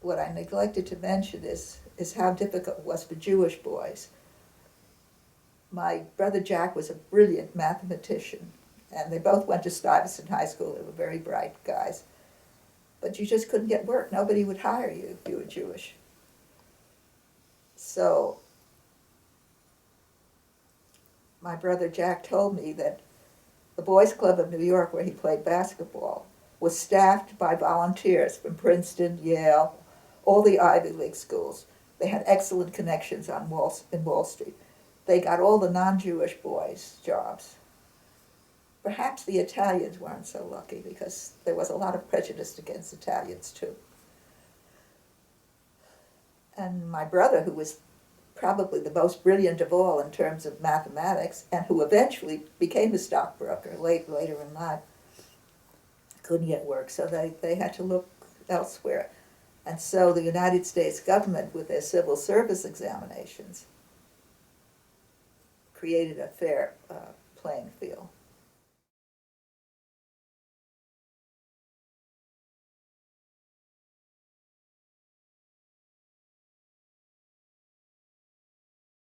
what I neglected to mention is how difficult it was for Jewish boys. My brother Jack was a brilliant mathematician, and they both went to Stuyvesant High School. They were very bright guys. But you just couldn't get work. Nobody would hire you if you were Jewish. So my brother Jack told me that the Boys Club of New York, where he played basketball, was staffed by volunteers from Princeton, Yale, all the Ivy League schools. They had excellent connections in Wall Street. They got all the non-Jewish boys jobs. Perhaps the Italians weren't so lucky because there was a lot of prejudice against Italians too. And my brother, who was probably the most brilliant of all in terms of mathematics, and who eventually became a stockbroker later in life, couldn't get work, so they had to look elsewhere. And so the United States government, with their civil service examinations, created a fair playing field.